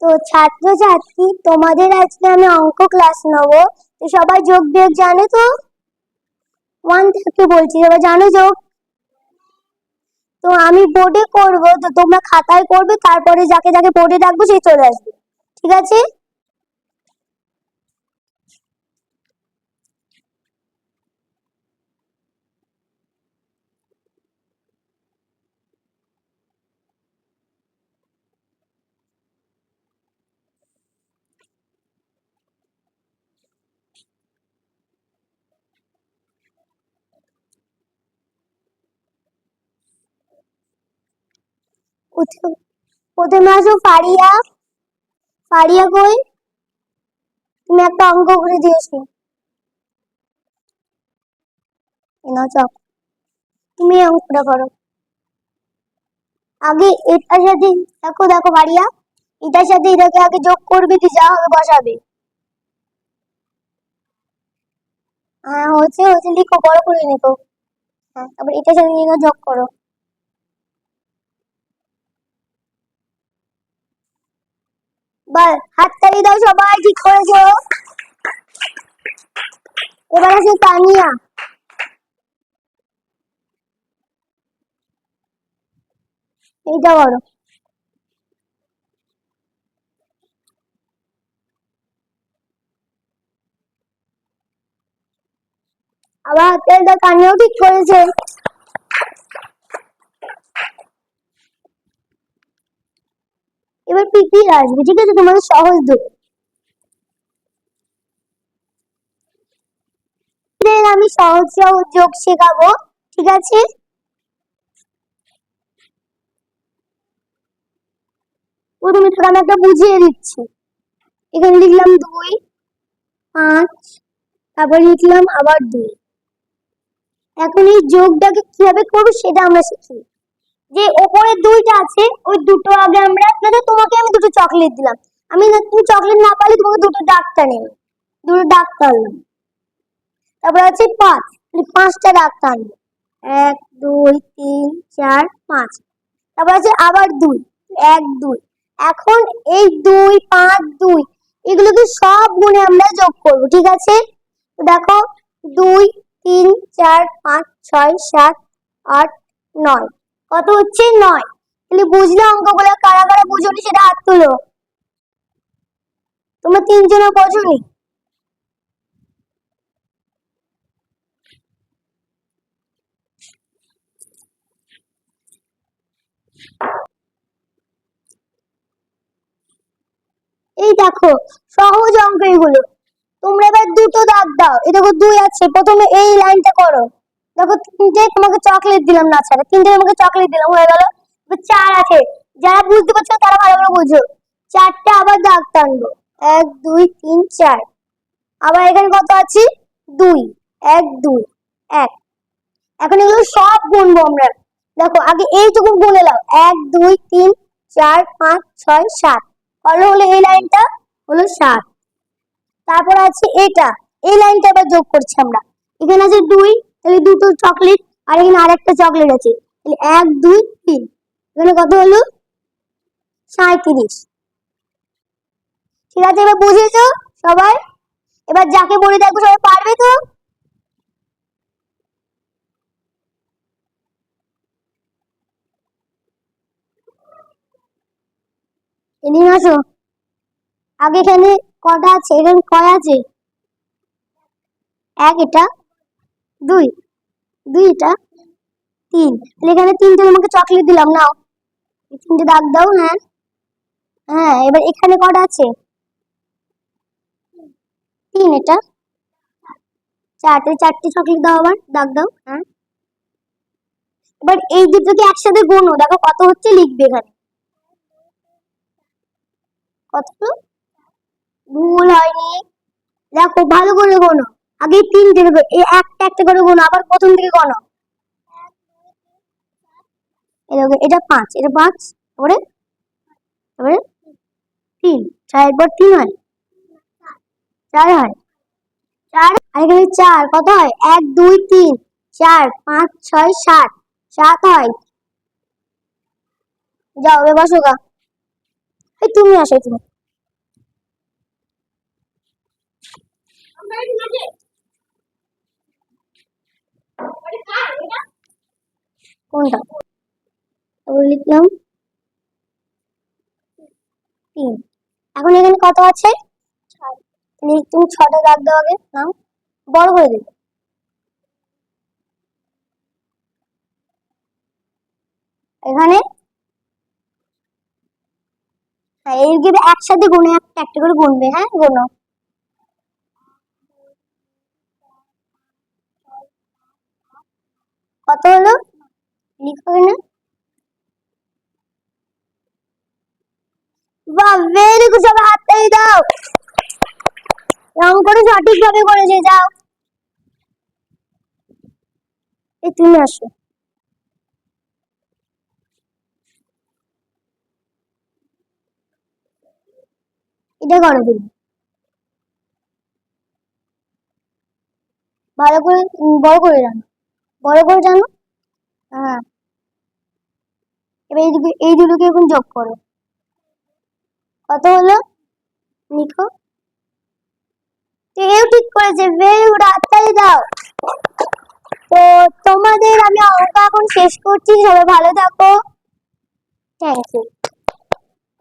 তো ছাত্রছাত্রী, তোমাদের আজকে আমি অঙ্ক ক্লাস নেবো। তো সবাই যোগ বিয়োগ জানো তো? 1 থেকে বলছি, সবাই জানো যোগ? তো আমি বোর্ডে করব, তো তোমরা খাতায় করবে, তারপরে যাকে যাকে বোর্ডে ডাকবো সে চলে আসবে। ঠিক আছে? প্রথমে আসো ফারিয়া। ফারিয়া কই? তুমি একটা অঙ্ক করে দিয়েছো। না চক, তুমি এই অঙ্কটা করো। আগে এটার সাথে দেখো দেখো ফারিয়া, এটার সাথে এটাকে আগে যোগ করবে, দিয়ে যা হবে বসাবে। হ্যাঁ হচ্ছে হচ্ছে, লিখো, বড় করে লিখো। হ্যাঁ, তারপর এটার সাথে এটা যোগ করো। বাস, হাততালি দাও সবাই, ঠিক করেছো। এবার আছে তানিয়া। এইটা করো। আবার হাততালি দাও, তানিয়াও ঠিক করেছে। এবার পিপি আসবে, ঠিক আছে? তোমাদের সহজ দেবো। আমি সহজ সহজ যোগ শেখাবো, ঠিক আছে? প্রথমে তোকে আমি একটা বুঝিয়ে দিচ্ছি। এখানে লিখলাম 2, 5, তারপর লিখলাম আবার 2। এখন এই যোগটাকে কিভাবে করবো সেটা আমরা শিখি। যে ওপরে 2টা আছে, ওই দুটো আগে আমরা, মানে তোমাকে আমি দুটো চকলেট দিলাম, আমি না, তুমি চকলেট না পারলে তোমাকে দুটো ডাক্তার নেবে, দুটো ডাক্তার আনলাম। তারপর আছে 5, 5টা ডাক্তার আনবো। 1, 2, 3, 4, 5। তারপর আছে আবার 2, 1, 2। এখন এই 2, 5, 2 এগুলোকে সব গুণে আমরা যোগ করবো, ঠিক আছে? তো দেখো, 2, 3, 4, 5, 6, 7, 8, 9, কত হচ্ছে? 9। তাহলে বুঝলে অঙ্কগুলো? কারা কারা বুঝোনি সেটা হাত তুলো। তোমরা 3জনও বোঝোনি? এই দেখো, সহজ অঙ্ক এগুলো। তোমরা এবার দুটো দাগ দাও। এই দেখো 2 আছে, প্রথমে এই লাইনটা করো। দেখো 3টে তোমাকে চকলেট দিলাম, না ছাড়া 3টে তোমাকে চকলেট দিলাম, হয়ে গেল। 4 আছে, যারা বুঝতে পারছো তারা ভালো করে বুঝো। 4টে আবার দাগ টানবো। 1, 2, 3, 4। আবার এখানে কত আছে? 2, 1, 2, 1। এখন এগুলো সব গুনবো আমরা। দেখো আগে এইটুকু গুনে নাও, 1, 2, 3, 4, 5, 6, 7। হলো হলো এই লাইনটা হলো 7। তারপর আছে এটা, এই লাইনটা আবার যোগ করছি আমরা। এখানে আছে 2, তাহলে দুটো চকলেট, আর এখানে আরেকটা চকলেট আছে, তাহলে 1, 2, 3। এখানে কত হলো? 37। ঠিক আছে, এবার বুঝেছো সবাই? এবার যাকে বলে দেখবো সবাই পারবে তো? এদিকে আসো। আগে এখানে কটা আছে? এখানে কয় আছে? 1 এটা, 2, 2 এটা, 3। তাহলে এখানে 3টে তোমাকে চকলেট দিলাম, নাও। 3টে দাগ দাও। হ্যাঁ হ্যাঁ, এবার এখানে কটা আছে? 3 এটা, 4টে, 4টে চকলেট দাও, আবার দাগ দাও। হ্যাঁ, এবার এই দুটোকে একসাথে গুনো, দেখো কত হচ্ছে, লিখবে এখানে। কত হলো? ভুল হয়নি। দেখো ভালো করে গোনো। আগে 3টে দেবে, এই একটা একটা করে গোনো, আবার প্রথম থেকে গোনো। এই দেখো, এটা 5, এটা 5, তারপরে তারপরে 3, 4 পর 3 হয়, 4 হয়, 4। আর এখানে 4 কত হয়? 1, 2, 3, 4, 5, 6, 7, 7 হয়। যাও এবার বসো গা। এই তুমি আসো, তুমি। কোনটা? তারপর লিখলাম 3। এখন এখানে কত আছে? তুমি 6টা দাগ দাও আগে, নাও বড় করে দেবে। এখানে হ্যাঁ, এইগুলো একসাথে গুনে একটা একটা করে গুনবে। হ্যাঁ, গুনো। কত হলো? লিখো এখানে। বাহ, ভেরি গুড, সবাই হাততালি দাও। রং করে সঠিকভাবে করেছে, যাও। এই তুমি আসো। এটা করো তুমি। ভালো করে বড় করে জানো, বড় করে জানো। হ্যাঁ, এবার এই দুটোকে এখন যোগ করো। কত হলো? লিখো। এও ঠিক করেছে, ভেরি গুড, হাততালি দাও। তো তোমাদের আমি অঙ্ক এখন শেষ করছি, সবাই ভালো থাকো। Thank you.